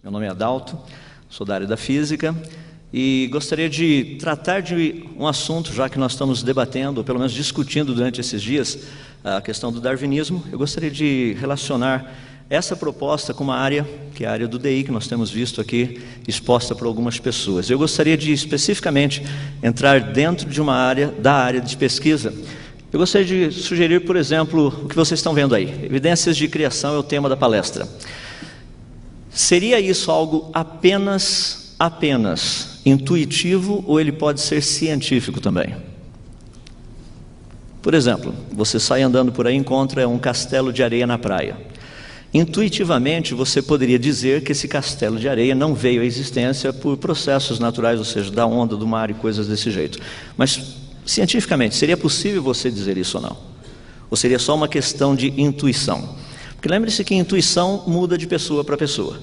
Meu nome é Adalto, sou da área da física e gostaria de tratar de um assunto, já que nós estamos debatendo, ou pelo menos discutindo durante esses dias, a questão do darwinismo. Eu gostaria de relacionar essa proposta com uma área, que é a área do DI, que nós temos visto aqui exposta por algumas pessoas. Eu gostaria de, especificamente, entrar dentro de uma área, da área de pesquisa. Eu gostaria de sugerir, por exemplo, o que vocês estão vendo aí. Evidências de criação é o tema da palestra. Seria isso algo apenas intuitivo ou ele pode ser científico também? Por exemplo, você sai andando por aí e encontra um castelo de areia na praia. Intuitivamente, você poderia dizer que esse castelo de areia não veio à existência por processos naturais, ou seja, da onda, do mar e coisas desse jeito. Mas, cientificamente, seria possível você dizer isso ou não? Ou seria só uma questão de intuição? Porque lembre-se que intuição muda de pessoa para pessoa.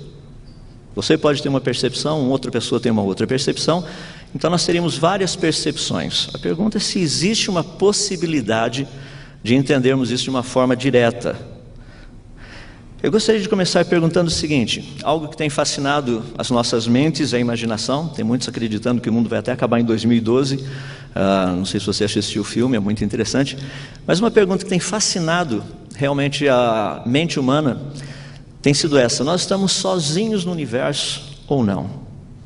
Você pode ter uma percepção, outra pessoa tem uma outra percepção, então nós teríamos várias percepções. A pergunta é se existe uma possibilidade de entendermos isso de uma forma direta. Eu gostaria de começar perguntando o seguinte, algo que tem fascinado as nossas mentes, a imaginação. Tem muitos acreditando que o mundo vai até acabar em 2012, não sei se você assistiu o filme, é muito interessante, mas uma pergunta que tem fascinado realmente a mente humana tem sido essa: nós estamos sozinhos no universo ou não?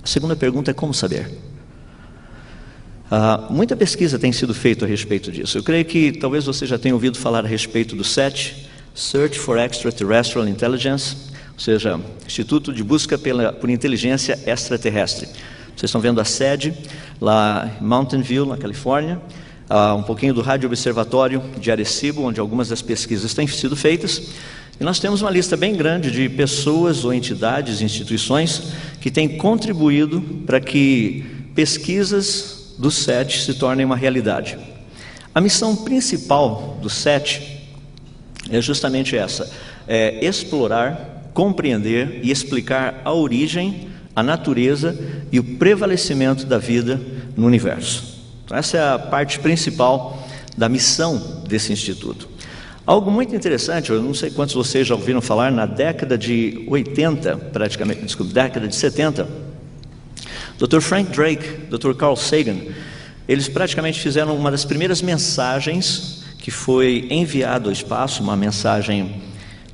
A segunda pergunta é como saber? Muita pesquisa tem sido feita a respeito disso. Eu creio que talvez você já tenha ouvido falar a respeito do SETI, Search for Extraterrestrial Intelligence, ou seja, Instituto de Busca por Inteligência Extraterrestre. Vocês estão vendo a sede lá em Mountain View, na Califórnia, um pouquinho do Rádio Observatório de Arecibo, onde algumas das pesquisas têm sido feitas. E nós temos uma lista bem grande de pessoas ou entidades, instituições, que têm contribuído para que pesquisas do SETI se tornem uma realidade. A missão principal do SETI é justamente essa: é explorar, compreender e explicar a origem, a natureza e o prevalecimento da vida no universo. Então, essa é a parte principal da missão desse instituto. Algo muito interessante, eu não sei quantos de vocês já ouviram falar, na década de 80, praticamente, desculpe, década de 70, Dr. Frank Drake, Dr. Carl Sagan, eles praticamente fizeram uma das primeiras mensagens que foi enviada ao espaço, uma mensagem,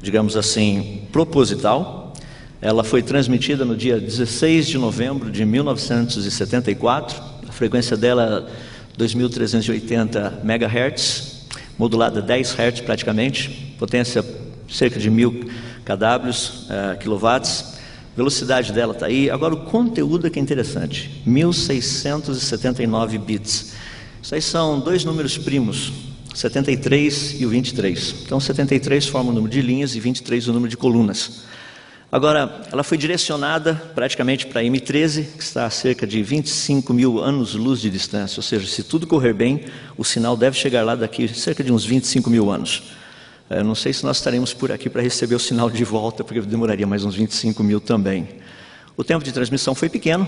digamos assim, proposital. Ela foi transmitida no dia 16 de novembro de 1974, a frequência dela é 2.380 MHz, modulada a 10 Hz praticamente, potência cerca de 1000 kW, velocidade dela está aí. Agora o conteúdo é que é interessante, 1679 bits. Isso aí são dois números primos, 73 e o 23. Então 73 forma o número de linhas e 23 o número de colunas. Agora, ela foi direcionada praticamente para a M13, que está a cerca de 25 mil anos-luz de distância, ou seja, se tudo correr bem, o sinal deve chegar lá daqui cerca de uns 25 mil anos. Eu não sei se nós estaremos por aqui para receber o sinal de volta, porque demoraria mais uns 25 mil também. O tempo de transmissão foi pequeno.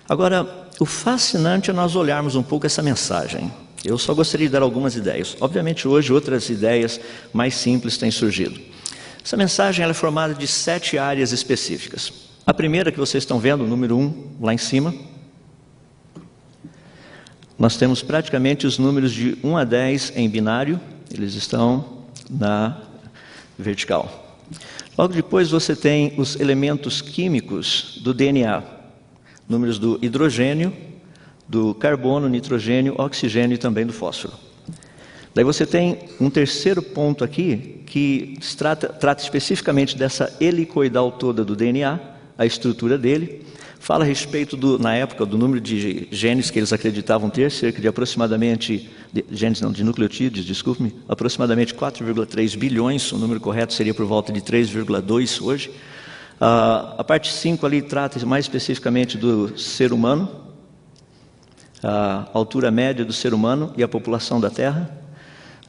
Agora, o fascinante é nós olharmos um pouco essa mensagem. Eu só gostaria de dar algumas ideias. Obviamente, hoje, outras ideias mais simples têm surgido. Essa mensagem ela é formada de 7 áreas específicas. A primeira que vocês estão vendo, o número 1, lá em cima, nós temos praticamente os números de 1 a 10 em binário, eles estão na vertical. Logo depois você tem os elementos químicos do DNA, números do hidrogênio, do carbono, nitrogênio, oxigênio e também do fósforo. Daí você tem um terceiro ponto aqui, que trata especificamente dessa helicoidal toda do DNA, a estrutura dele. Fala a respeito, na época, do número de genes que eles acreditavam ter, cerca de aproximadamente, de nucleotídeos, desculpe-me, aproximadamente 4,3 bilhões, o número correto seria por volta de 3,2 hoje. A parte 5 ali trata mais especificamente do ser humano, a altura média do ser humano e a população da Terra.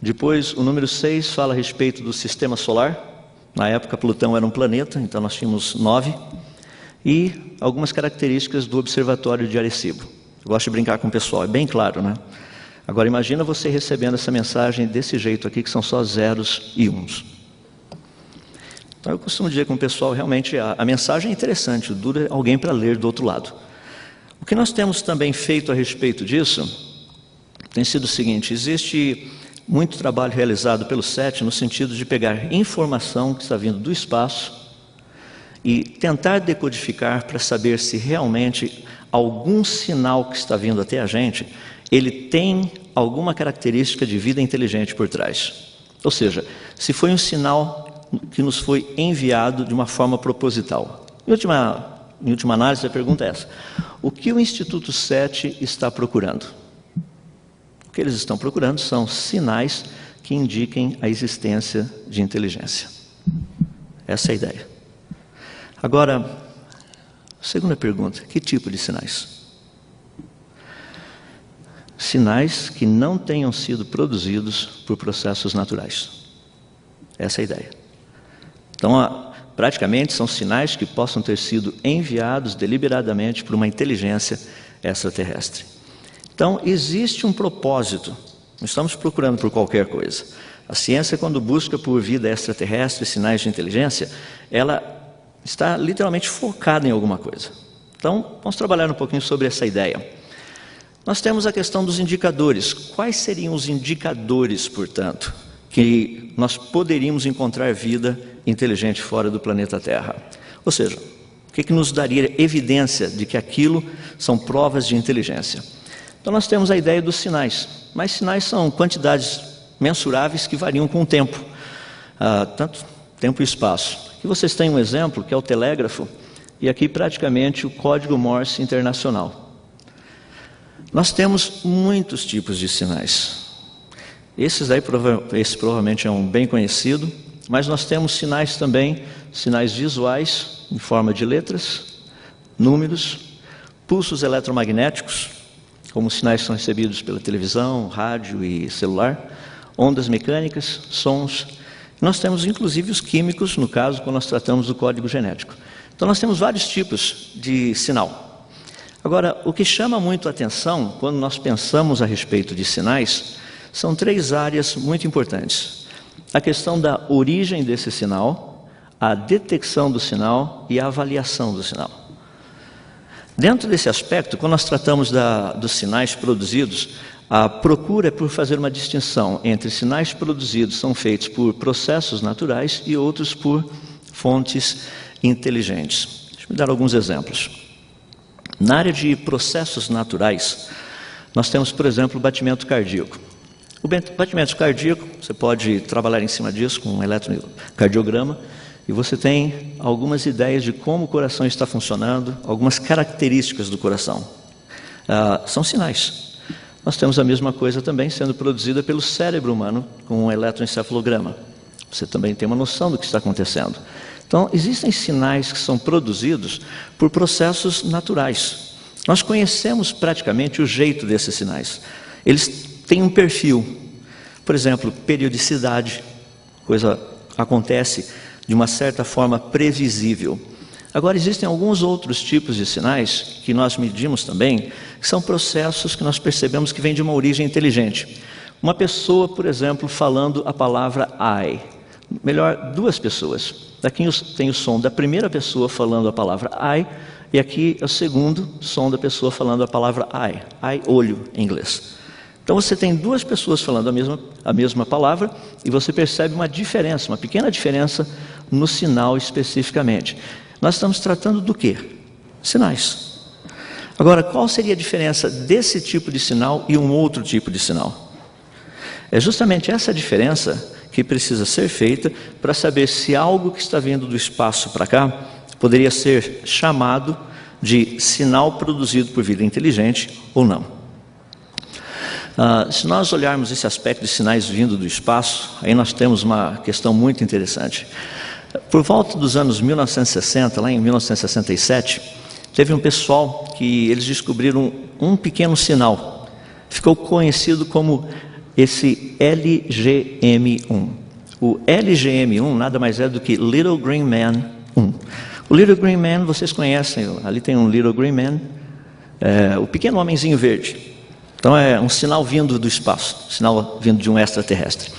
Depois, o número 6 fala a respeito do sistema solar. Na época, Plutão era um planeta, então nós tínhamos 9. E algumas características do Observatório de Arecibo. Eu gosto de brincar com o pessoal, é bem claro, né? Agora, imagina você recebendo essa mensagem desse jeito aqui, que são só zeros e uns. Então eu costumo dizer com o pessoal, realmente a mensagem é interessante, o duro é alguém para ler do outro lado. O que nós temos também feito a respeito disso tem sido o seguinte: existe muito trabalho realizado pelo SETI no sentido de pegar informação que está vindo do espaço e tentar decodificar para saber se realmente algum sinal que está vindo até a gente, ele tem alguma característica de vida inteligente por trás. Ou seja, se foi um sinal que nos foi enviado de uma forma proposital. Em última análise, a pergunta é essa: o que o Instituto SETI está procurando? O que eles estão procurando são sinais que indiquem a existência de inteligência. Essa é a ideia. Agora, segunda pergunta: que tipo de sinais? Sinais que não tenham sido produzidos por processos naturais. Essa é a ideia. Então, praticamente são sinais que possam ter sido enviados deliberadamente por uma inteligência extraterrestre. Então, existe um propósito. Não estamos procurando por qualquer coisa. A ciência, quando busca por vida extraterrestre, sinais de inteligência, ela está literalmente focada em alguma coisa. Então, vamos trabalhar um pouquinho sobre essa ideia. Nós temos a questão dos indicadores. Quais seriam os indicadores, portanto, que nós poderíamos encontrar vida inteligente fora do planeta Terra? Ou seja, o que nos daria evidência de que aquilo são provas de inteligência? Então nós temos a ideia dos sinais, mas sinais são quantidades mensuráveis que variam com o tempo, tanto tempo e espaço. Aqui vocês têm um exemplo que é o telégrafo, e aqui praticamente o código Morse internacional. Nós temos muitos tipos de sinais. Esse provavelmente é um bem conhecido, mas nós temos sinais também, sinais visuais em forma de letras, números, pulsos eletromagnéticos, como sinais que são recebidos pela televisão, rádio e celular, ondas mecânicas, sons. Nós temos inclusive os químicos, no caso, quando nós tratamos do código genético. Então nós temos vários tipos de sinal. Agora, o que chama muito a atenção, quando nós pensamos a respeito de sinais, são três áreas muito importantes: a questão da origem desse sinal, a detecção do sinal e a avaliação do sinal. Dentro desse aspecto, quando nós tratamos dos sinais produzidos, a procura é por fazer uma distinção entre sinais produzidos, são feitos por processos naturais, e outros por fontes inteligentes. Deixa eu dar alguns exemplos. Na área de processos naturais, nós temos, por exemplo, o batimento cardíaco. O batimento cardíaco, você pode trabalhar em cima disso com um eletrocardiograma, e você tem algumas ideias de como o coração está funcionando, algumas características do coração. São sinais. Nós temos a mesma coisa também sendo produzida pelo cérebro humano com um eletroencefalograma. Você também tem uma noção do que está acontecendo. Então, existem sinais que são produzidos por processos naturais. Nós conhecemos praticamente o jeito desses sinais. Eles têm um perfil. Por exemplo, periodicidade. Coisa acontece de uma certa forma previsível. Agora, existem alguns outros tipos de sinais que nós medimos também, que são processos que nós percebemos que vêm de uma origem inteligente. Uma pessoa, por exemplo, falando a palavra I. Melhor, duas pessoas. Daqui tem o som da primeira pessoa falando a palavra I, e aqui é o segundo som da pessoa falando a palavra I, olho em inglês. Então você tem duas pessoas falando a mesma palavra, e você percebe uma diferença, uma pequena diferença no sinal especificamente. Nós estamos tratando do quê? Sinais. Agora, qual seria a diferença desse tipo de sinal e um outro tipo de sinal? É justamente essa diferença que precisa ser feita para saber se algo que está vindo do espaço para cá poderia ser chamado de sinal produzido por vida inteligente ou não. Se nós olharmos esse aspecto de sinais vindo do espaço, aí nós temos uma questão muito interessante. Por volta dos anos 1960, lá em 1967, teve um pessoal que eles descobriram um pequeno sinal. Ficou conhecido como esse LGM1. O LGM1 nada mais é do que Little Green Man 1. O Little Green Man, vocês conhecem, ali tem um Little Green Man, o pequeno homenzinho verde. Então é um sinal vindo do espaço, sinal vindo de um extraterrestre.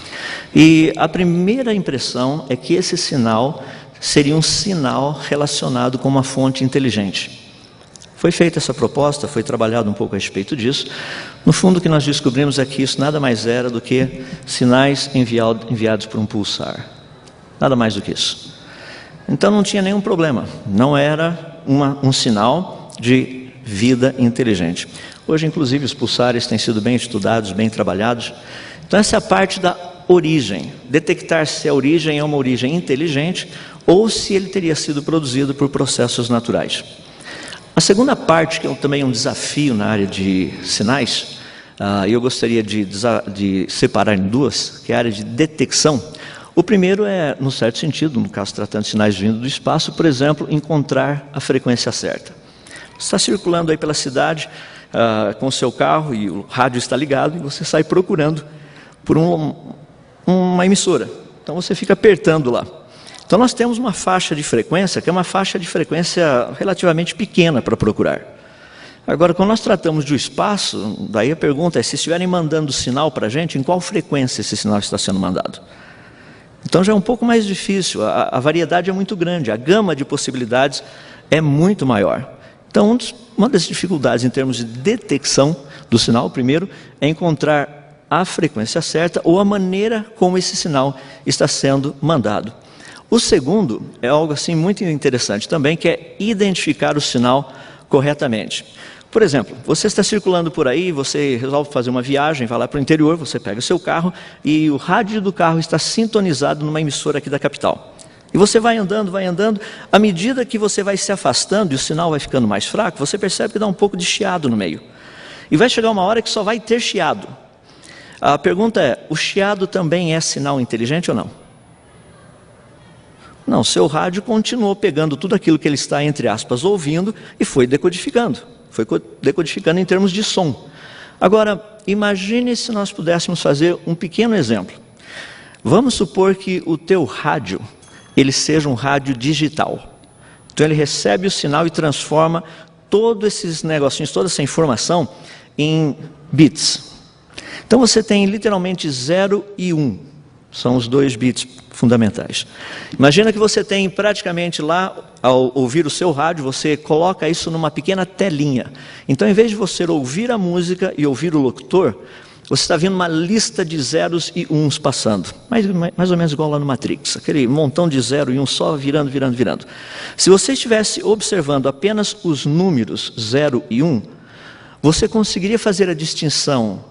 E a primeira impressão é que esse sinal seria um sinal relacionado com uma fonte inteligente. Foi feita essa proposta, foi trabalhado um pouco a respeito disso. No fundo, o que nós descobrimos é que isso nada mais era do que sinais enviados por um pulsar. Nada mais do que isso. Então não tinha nenhum problema. Não era um sinal de vida inteligente. Hoje, inclusive, os pulsares têm sido bem estudados, bem trabalhados. Então essa é a parte da origem. Detectar se a origem é uma origem inteligente ou se ele teria sido produzido por processos naturais. A segunda parte, que é também um desafio na área de sinais, eu gostaria de separar em duas, que é a área de detecção. O primeiro é, no certo sentido, no caso tratando de sinais vindo do espaço, por exemplo, encontrar a frequência certa. Você está circulando aí pela cidade com o seu carro e o rádio está ligado e você sai procurando por uma emissora. Então você fica apertando lá. Então nós temos uma faixa de frequência, que é uma faixa de frequência relativamente pequena para procurar. Agora, quando nós tratamos do espaço, daí a pergunta é, se estiverem mandando sinal para a gente, em qual frequência esse sinal está sendo mandado? Então já é um pouco mais difícil, a variedade é muito grande, a gama de possibilidades é muito maior. Então uma das dificuldades em termos de detecção do sinal, primeiro, é encontrar a frequência certa ou a maneira como esse sinal está sendo mandado. O segundo é algo assim muito interessante também, que é identificar o sinal corretamente. Por exemplo, você está circulando por aí, você resolve fazer uma viagem, vai lá para o interior, você pega o seu carro e o rádio do carro está sintonizado numa emissora aqui da capital. E você vai andando, à medida que você vai se afastando e o sinal vai ficando mais fraco, você percebe que dá um pouco de chiado no meio. E vai chegar uma hora que só vai ter chiado. A pergunta é, o chiado também é sinal inteligente ou não? Não, seu rádio continuou pegando tudo aquilo que ele está, entre aspas, ouvindo e foi decodificando. Foi decodificando em termos de som. Agora, imagine se nós pudéssemos fazer um pequeno exemplo. Vamos supor que o teu rádio, ele seja um rádio digital. Então ele recebe o sinal e transforma todos esses negocinhos, toda essa informação em bits. Então você tem literalmente 0 e 1. São os 2 bits fundamentais. Imagina que você tem praticamente lá, ao ouvir o seu rádio, você coloca isso numa pequena telinha. Então, em vez de você ouvir a música e ouvir o locutor, você está vendo uma lista de zeros e uns passando. Mais ou menos igual lá no Matrix. Aquele montão de 0 e 1 só virando. Se você estivesse observando apenas os números 0 e 1, você conseguiria fazer a distinção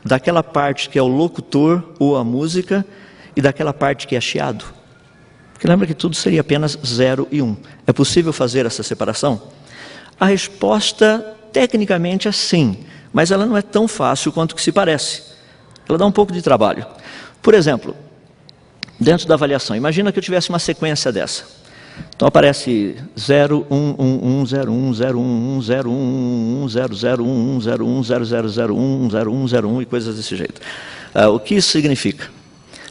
daquela parte que é o locutor ou a música e daquela parte que é chiado. Porque lembra que tudo seria apenas 0 e 1. É possível fazer essa separação? A resposta, tecnicamente, é sim, mas ela não é tão fácil quanto que se parece. Ela dá um pouco de trabalho. Por exemplo, dentro da avaliação, imagina que eu tivesse uma sequência dessa. Então aparece 0, 1, 1, 1, 0, 1, 0, 1, 1, 0, 1, 1, 0, 0, 1, 1, 0, 1, 0, 0, 0, 1, 0, 1, 0, 1 e coisas desse jeito. O que isso significa?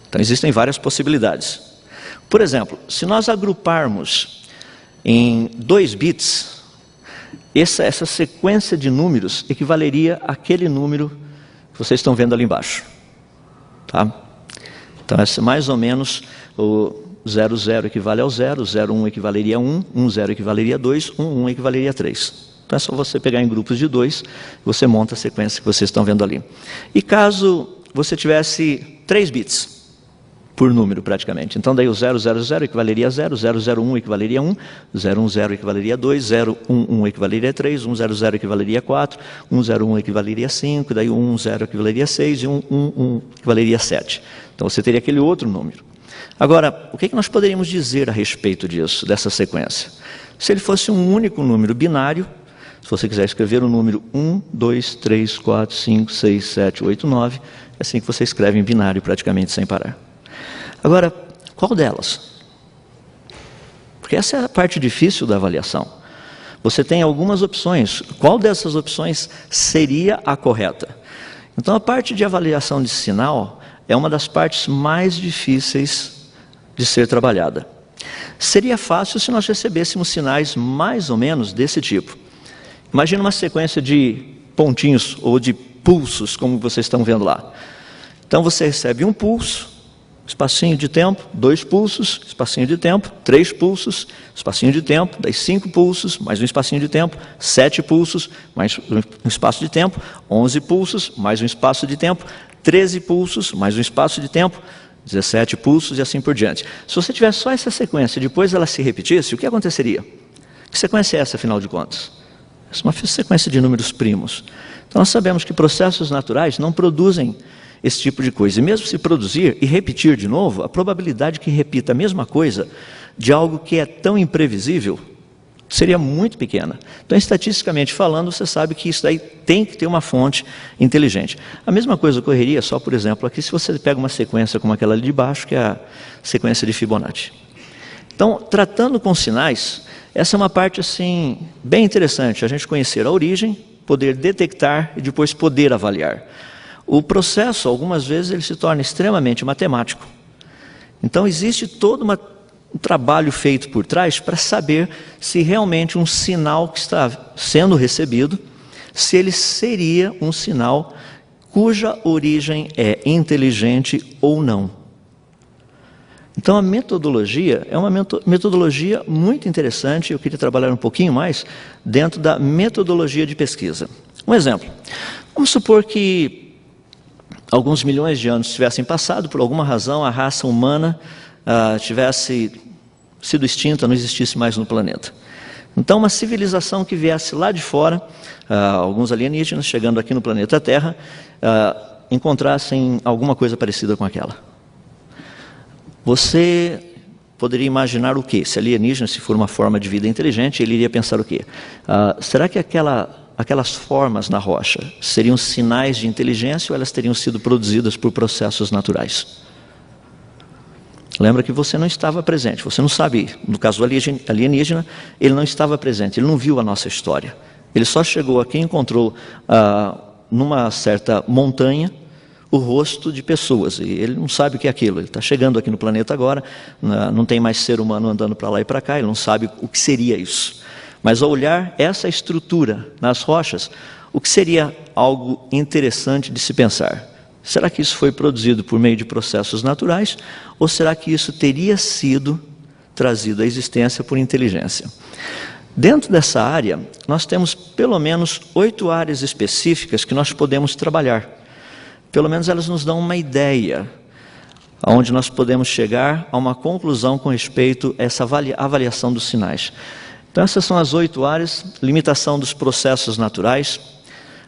Então existem várias possibilidades. Por exemplo, se nós agruparmos em 2 bits, essa sequência de números equivaleria àquele número que vocês estão vendo ali embaixo. Tá? Então esse é mais ou menos o 0, 0 equivale ao 0, 0, 1 equivaleria a 1, 1, 0 equivaleria a 2, 1, 1 equivaleria a 3. Então é só você pegar em grupos de 2, você monta a sequência que vocês estão vendo ali. E caso você tivesse 3 bits por número praticamente, então daí o 0, 0, 0 equivaleria a 0, 0, 0, 1 equivaleria a 1, 0, 1, 0 equivaleria a 2, 0, 1, 1 equivaleria a 3, 1, 0, 0 equivaleria a 4, 1, 0, 1 equivaleria a 5, daí 1, 0 equivaleria a 6 e 1, 1, 1 equivaleria a 7. Então você teria aquele outro número. Agora, o que nós poderíamos dizer a respeito disso, dessa sequência? Se ele fosse um único número binário, se você quiser escrever o número 1, 2, 3, 4, 5, 6, 7, 8, 9, é assim que você escreve em binário praticamente sem parar. Agora, qual delas? Porque essa é a parte difícil da avaliação. Você tem algumas opções. Qual dessas opções seria a correta? Então, a parte de avaliação de sinal é uma das partes mais difíceis de ser trabalhada. Seria fácil se nós recebêssemos sinais mais ou menos desse tipo. Imagina uma sequência de pontinhos ou de pulsos, como vocês estão vendo lá. Então, você recebe um pulso. espacinho de tempo, 2 pulsos, espacinho de tempo, 3 pulsos, espacinho de tempo, daí 5 pulsos, mais um espacinho de tempo, 7 pulsos, mais um espaço de tempo, 11 pulsos, mais um espaço de tempo, 13 pulsos, mais um espaço de tempo, 17 pulsos e assim por diante. Se você tivesse só essa sequência e depois ela se repetisse, o que aconteceria? Que sequência é essa, afinal de contas? Essa é uma sequência de números primos. Então nós sabemos que processos naturais não produzem esse tipo de coisa. E mesmo se produzir e repetir de novo, a probabilidade que repita a mesma coisa de algo que é tão imprevisível seria muito pequena. Então, estatisticamente falando, você sabe que isso daí tem que ter uma fonte inteligente. A mesma coisa ocorreria só, por exemplo, aqui se você pega uma sequência como aquela ali de baixo, que é a sequência de Fibonacci. Então, tratando com sinais, essa é uma parte assim bem interessante, a gente conhecer a origem, poder detectar e depois poder avaliar. O processo, algumas vezes, ele se torna extremamente matemático. Então, existe todo um trabalho feito por trás para saber se realmente um sinal que está sendo recebido, se ele seria um sinal cuja origem é inteligente ou não. Então, a metodologia é uma metodologia muito interessante, eu queria trabalhar um pouquinho mais dentro da metodologia de pesquisa. Um exemplo, vamos supor que alguns milhões de anos tivessem passado, por alguma razão a raça humana tivesse sido extinta, não existisse mais no planeta. Então uma civilização que viesse lá de fora, alguns alienígenas chegando aqui no planeta Terra, encontrassem alguma coisa parecida com aquela. Você poderia imaginar o quê? Se alienígena, se for uma forma de vida inteligente, ele iria pensar o quê? Será que aquelas formas na rocha seriam sinais de inteligência ou elas teriam sido produzidas por processos naturais? Lembra que você não estava presente, você não sabe, no caso do alienígena, ele não estava presente, ele não viu a nossa história. Ele só chegou aqui e encontrou, numa certa montanha, o rosto de pessoas, e ele não sabe o que é aquilo, ele está chegando aqui no planeta agora, não tem mais ser humano andando para lá e para cá, ele não sabe o que seria isso. Mas ao olhar essa estrutura nas rochas, o que seria algo interessante de se pensar? Será que isso foi produzido por meio de processos naturais? Ou será que isso teria sido trazido à existência por inteligência? Dentro dessa área, nós temos pelo menos 8 áreas específicas que nós podemos trabalhar. Pelo menos elas nos dão uma ideia, onde nós podemos chegar a uma conclusão com respeito a essa avaliação dos sinais. Então essas são as 8 áreas: limitação dos processos naturais,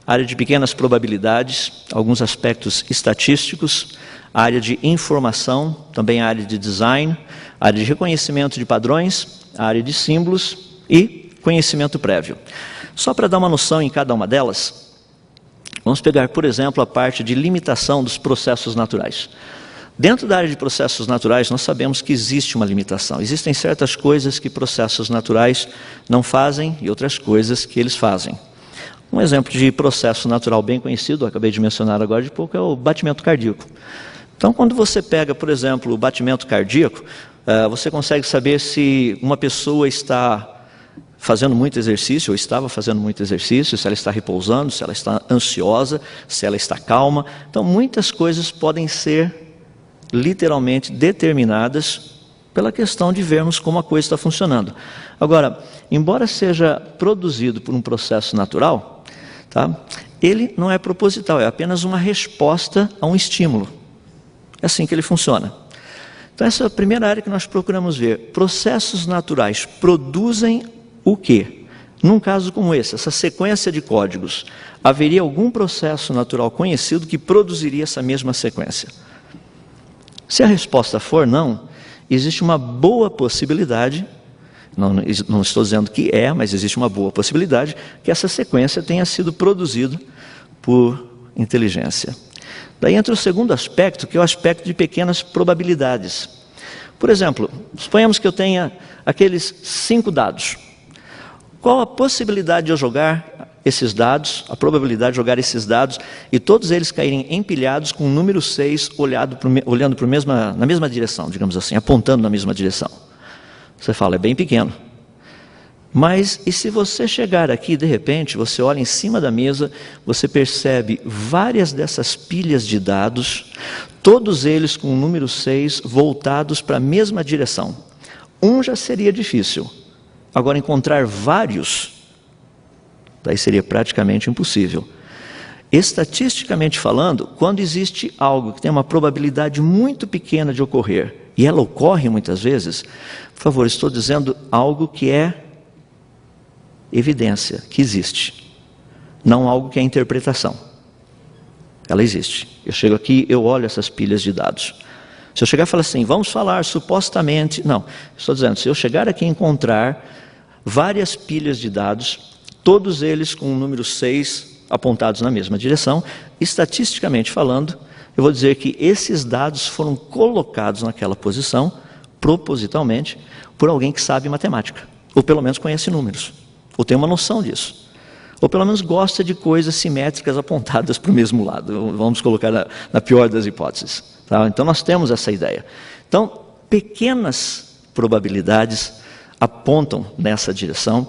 área de pequenas probabilidades, alguns aspectos estatísticos, área de informação, também a área de design, área de reconhecimento de padrões, área de símbolos e conhecimento prévio. Só para dar uma noção em cada uma delas, vamos pegar, por exemplo, a parte de limitação dos processos naturais. Dentro da área de processos naturais, nós sabemos que existe uma limitação. Existem certas coisas que processos naturais não fazem e outras coisas que eles fazem. Um exemplo de processo natural bem conhecido, acabei de mencionar agora de pouco, é o batimento cardíaco. Então, quando você pega, por exemplo, o batimento cardíaco, você consegue saber se uma pessoa está fazendo muito exercício, ou estava fazendo muito exercício, se ela está repousando, se ela está ansiosa, se ela está calma. Então, muitas coisas podem ser literalmente determinadas pela questão de vermos como a coisa está funcionando. Agora, embora seja produzido por um processo natural, ele não é proposital, é apenas uma resposta a um estímulo. É assim que ele funciona. Então essa é a primeira área que nós procuramos ver. Processos naturais produzem o quê? Num caso como esse, essa sequência de códigos, haveria algum processo natural conhecido que produziria essa mesma sequência? Se a resposta for não, existe uma boa possibilidade, não estou dizendo que é, mas existe uma boa possibilidade que essa sequência tenha sido produzida por inteligência. Daí entra o segundo aspecto, que é o aspecto de pequenas probabilidades. Por exemplo, suponhamos que eu tenha aqueles 5 dados. Qual a possibilidade de eu jogar esses dados, a probabilidade de jogar esses dados e todos eles caírem empilhados com o número 6 olhando na mesma direção, digamos assim, apontando na mesma direção? Você fala, é bem pequeno. Mas, e se você chegar aqui, de repente, você olha em cima da mesa, você percebe várias dessas pilhas de dados, todos eles com o número 6 voltados para a mesma direção. Um já seria difícil. Agora, encontrar vários, daí seria praticamente impossível. Estatisticamente falando, quando existe algo que tem uma probabilidade muito pequena de ocorrer, e ela ocorre muitas vezes, por favor, estou dizendo algo que é evidência, que existe, não algo que é interpretação. Ela existe. Eu chego aqui, eu olho essas pilhas de dados. Se eu chegar e falar assim, vamos falar supostamente... Não, estou dizendo, se eu chegar aqui e encontrar várias pilhas de dados, todos eles com o número 6 apontados na mesma direção, estatisticamente falando, eu vou dizer que esses dados foram colocados naquela posição, propositalmente, por alguém que sabe matemática, ou pelo menos conhece números, ou tem uma noção disso, ou pelo menos gosta de coisas simétricas apontadas para o mesmo lado. Vamos colocar na pior das hipóteses. Tá? Então nós temos essa ideia. Então, pequenas probabilidades apontam nessa direção,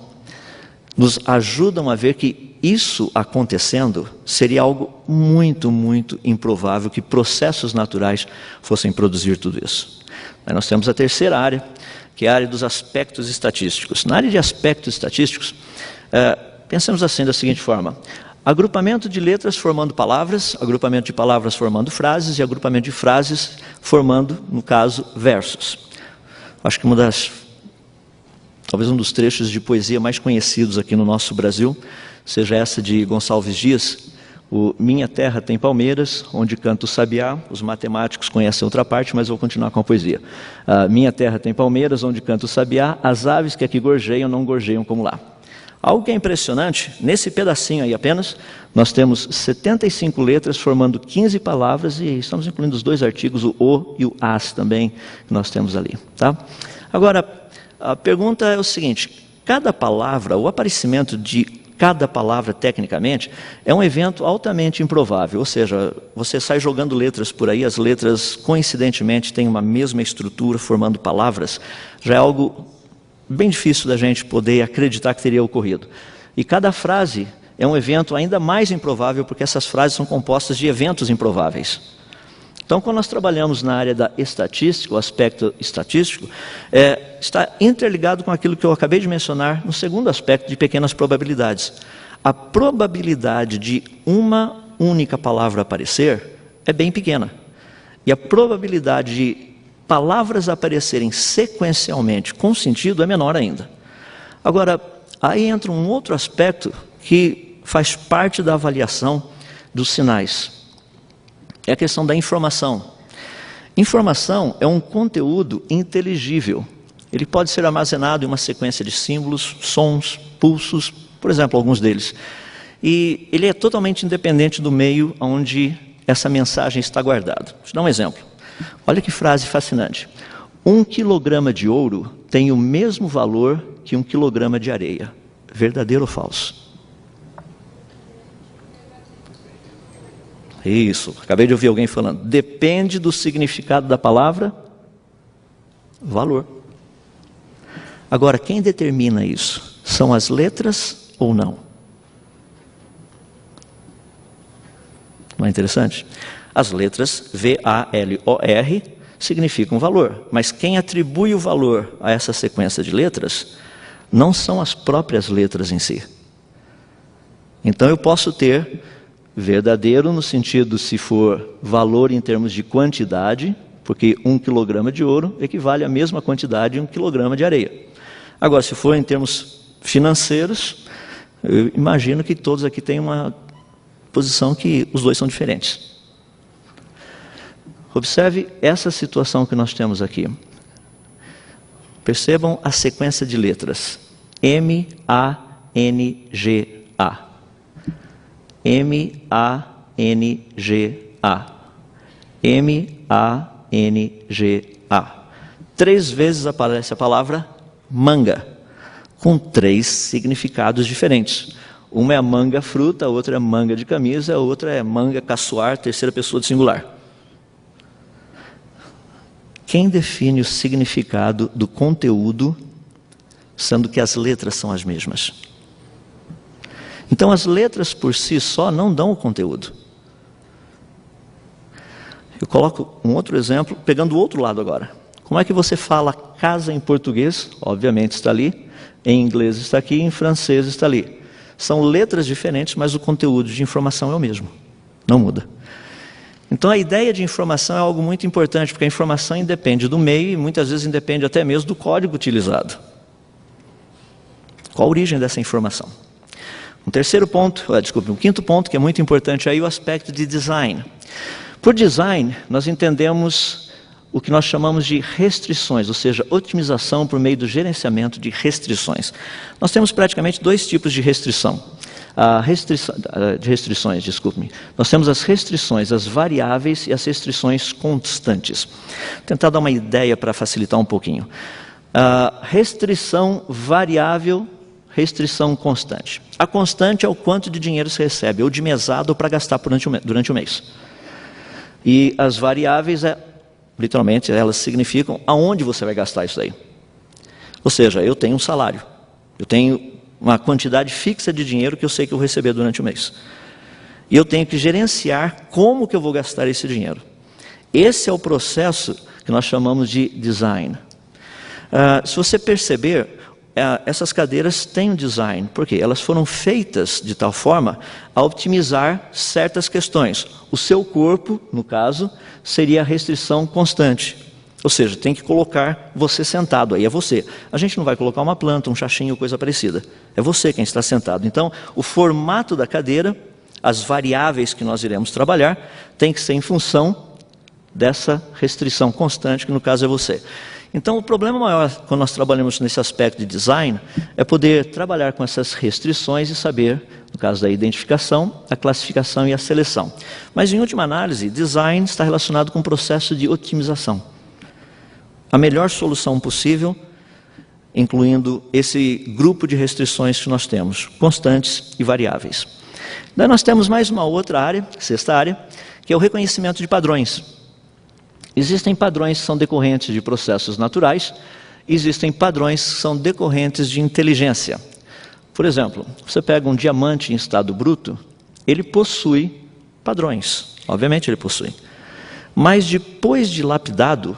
nos ajudam a ver que isso acontecendo seria algo muito, muito improvável que processos naturais fossem produzir tudo isso. Aí nós temos a terceira área, que é a área dos aspectos estatísticos. Na área de aspectos estatísticos, pensemos assim da seguinte forma: agrupamento de letras formando palavras, agrupamento de palavras formando frases e agrupamento de frases formando, no caso, versos. Acho que talvez um dos trechos de poesia mais conhecidos aqui no nosso Brasil seja essa de Gonçalves Dias, o Minha Terra Tem Palmeiras, onde canta o sabiá. Os matemáticos conhecem outra parte, mas vou continuar com a poesia. Minha terra tem palmeiras, onde canta o sabiá, as aves que aqui gorjeiam não gorjeiam como lá. Algo que é impressionante, nesse pedacinho aí apenas, nós temos 75 letras formando 15 palavras e estamos incluindo os dois artigos, o e o as também, que nós temos ali. Tá? Agora, a pergunta é o seguinte: cada palavra, o aparecimento de cada palavra, tecnicamente, é um evento altamente improvável, ou seja, você sai jogando letras por aí, as letras coincidentemente têm uma mesma estrutura formando palavras, já é algo bem difícil da gente poder acreditar que teria ocorrido. E cada frase é um evento ainda mais improvável, porque essas frases são compostas de eventos improváveis. Então, quando nós trabalhamos na área da estatística, o aspecto estatístico, está interligado com aquilo que eu acabei de mencionar no segundo aspecto de pequenas probabilidades. A probabilidade de uma única palavra aparecer é bem pequena. E a probabilidade de palavras aparecerem sequencialmente com sentido é menor ainda. Agora, aí entra um outro aspecto que faz parte da avaliação dos sinais. É a questão da informação. Informação é um conteúdo inteligível. Ele pode ser armazenado em uma sequência de símbolos, sons, pulsos, por exemplo, alguns deles. E ele é totalmente independente do meio onde essa mensagem está guardada. Deixa eu dar um exemplo. Olha que frase fascinante. 1 quilograma de ouro tem o mesmo valor que 1 quilograma de areia. Verdadeiro ou falso? Isso, acabei de ouvir alguém falando. Depende do significado da palavra, valor. Agora, quem determina isso? São as letras ou não? Não é interessante? As letras V-A-L-O-R significam valor, mas quem atribui o valor a essa sequência de letras não são as próprias letras em si. Então eu posso ter verdadeiro no sentido se for valor em termos de quantidade, porque 1 quilograma de ouro equivale à mesma quantidade de 1 quilograma de areia. Agora, se for em termos financeiros, eu imagino que todos aqui têm uma posição que os dois são diferentes. Observe essa situação que nós temos aqui. Percebam a sequência de letras. M-A-N-G-A. M-A-N-G-A. M-A-N-G-A. 3 vezes aparece a palavra manga, com 3 significados diferentes. Uma é a manga fruta, a outra é manga de camisa, a outra é manga caçoar, terceira pessoa de singular. Quem define o significado do conteúdo sendo que as letras são as mesmas. Então as letras por si só não dão o conteúdo. Eu coloco um outro exemplo, pegando o outro lado agora. Como é que você fala casa em português? Obviamente está ali, em inglês está aqui, em francês está ali. São letras diferentes, mas o conteúdo de informação é o mesmo, não muda. Então a ideia de informação é algo muito importante, porque a informação independe do meio e muitas vezes independe até mesmo do código utilizado. Qual a origem dessa informação? Um quinto ponto, que é muito importante, aí o aspecto de design. Por design, nós entendemos o que nós chamamos de restrições, ou seja, otimização por meio do gerenciamento de restrições. Nós temos praticamente dois tipos de restrições. Nós temos as restrições, as variáveis e as restrições constantes. Vou tentar dar uma ideia para facilitar um pouquinho. Restrição variável, restrição constante. A constante é o quanto de dinheiro você recebe, ou de mesada ou para gastar durante o mês. E as variáveis, literalmente, elas significam aonde você vai gastar isso daí. Ou seja, eu tenho um salário, eu tenho uma quantidade fixa de dinheiro que eu sei que eu vou receber durante o mês. E eu tenho que gerenciar como que eu vou gastar esse dinheiro. Esse é o processo que nós chamamos de design. Se você perceber, essas cadeiras têm um design, porque elas foram feitas de tal forma a otimizar certas questões. O seu corpo, no caso, seria a restrição constante. Ou seja, tem que colocar você sentado, aí é você. A gente não vai colocar uma planta, um chachinho, coisa parecida. É você quem está sentado. Então, o formato da cadeira, as variáveis que nós iremos trabalhar, tem que ser em função dessa restrição constante, que no caso é você. Então, o problema maior, quando nós trabalhamos nesse aspecto de design, é poder trabalhar com essas restrições e saber, no caso da identificação, a classificação e a seleção. Mas, em última análise, design está relacionado com o processo de otimização. A melhor solução possível, incluindo esse grupo de restrições que nós temos, constantes e variáveis. Daí nós temos mais uma outra área, sexta área, que é o reconhecimento de padrões. Existem padrões que são decorrentes de processos naturais, existem padrões que são decorrentes de inteligência. Por exemplo, você pega um diamante em estado bruto, ele possui padrões, obviamente ele possui. Mas depois de lapidado,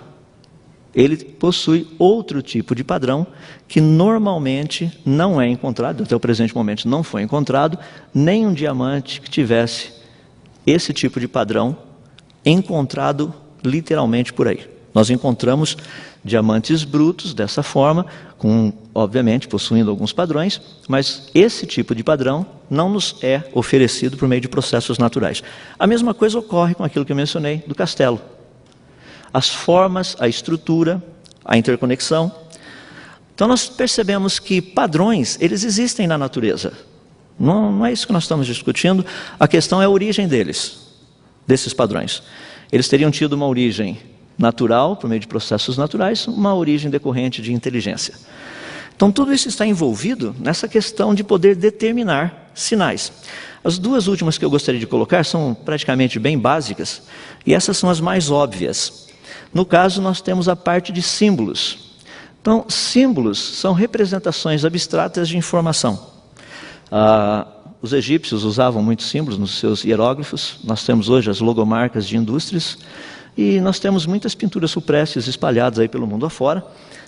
ele possui outro tipo de padrão que normalmente não é encontrado, até o presente momento não foi encontrado, nem um diamante que tivesse esse tipo de padrão encontrado literalmente por aí. Nós encontramos diamantes brutos dessa forma, obviamente possuindo alguns padrões, mas esse tipo de padrão não nos é oferecido por meio de processos naturais. A mesma coisa ocorre com aquilo que eu mencionei do castelo. As formas, a estrutura, a interconexão. Então nós percebemos que padrões, eles existem na natureza. Não é isso que nós estamos discutindo, a questão é a origem desses padrões. Eles teriam tido uma origem natural, por meio de processos naturais, uma origem decorrente de inteligência. Então tudo isso está envolvido nessa questão de poder determinar sinais. As duas últimas que eu gostaria de colocar são praticamente bem básicas, e essas são as mais óbvias. No caso, nós temos a parte de símbolos. Então, símbolos são representações abstratas de informação. Os egípcios usavam muitos símbolos nos seus hieróglifos. Nós temos hoje as logomarcas de indústrias. E nós temos muitas pinturas rupestres espalhadas aí pelo mundo afora,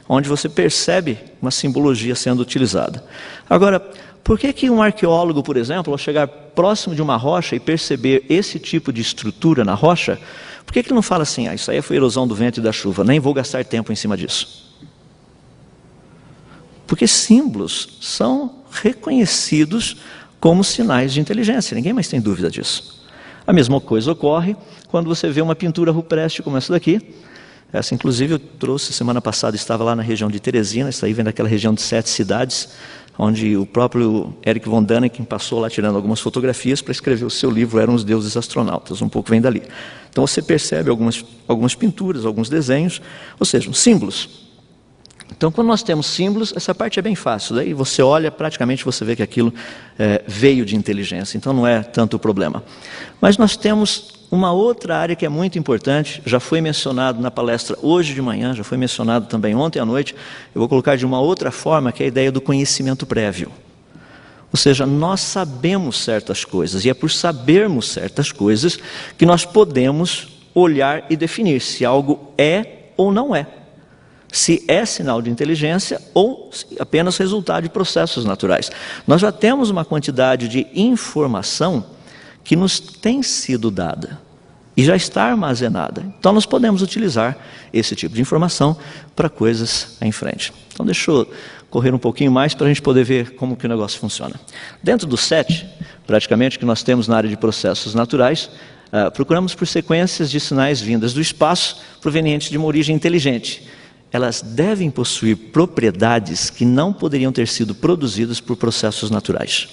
onde você percebe uma simbologia sendo utilizada. Agora, por que um arqueólogo, por exemplo, ao chegar próximo de uma rocha e perceber esse tipo de estrutura na rocha, por que ele não fala assim, isso aí foi erosão do vento e da chuva, nem vou gastar tempo em cima disso? Porque símbolos são reconhecidos como sinais de inteligência, ninguém mais tem dúvida disso. A mesma coisa ocorre quando você vê uma pintura rupestre como essa daqui. Essa, inclusive, eu trouxe semana passada, estava lá na região de Teresina, isso aí vem daquela região de 7 cidades, onde o próprio Eric von Däniken passou lá tirando algumas fotografias para escrever o seu livro, Eram os Deuses Astronautas, um pouco vem dali. Então você percebe algumas pinturas, alguns desenhos, ou seja, símbolos. Então, quando nós temos símbolos, essa parte é bem fácil. Daí você olha, praticamente você vê que aquilo veio de inteligência. Então, não é tanto o problema. Mas nós temos uma outra área que é muito importante. Já foi mencionado na palestra hoje de manhã, já foi mencionado também ontem à noite. Eu vou colocar de uma outra forma, que é a ideia do conhecimento prévio. Ou seja, nós sabemos certas coisas. E é por sabermos certas coisas que nós podemos olhar e definir se algo é ou não é. Se é sinal de inteligência ou apenas resultado de processos naturais. Nós já temos uma quantidade de informação que nos tem sido dada e já está armazenada. Então nós podemos utilizar esse tipo de informação para coisas em frente. Então deixa eu correr um pouquinho mais para a gente poder ver como que o negócio funciona. Dentro do SET, praticamente, que nós temos na área de processos naturais, procuramos por sequências de sinais vindas do espaço provenientes de uma origem inteligente. Elas devem possuir propriedades que não poderiam ter sido produzidas por processos naturais.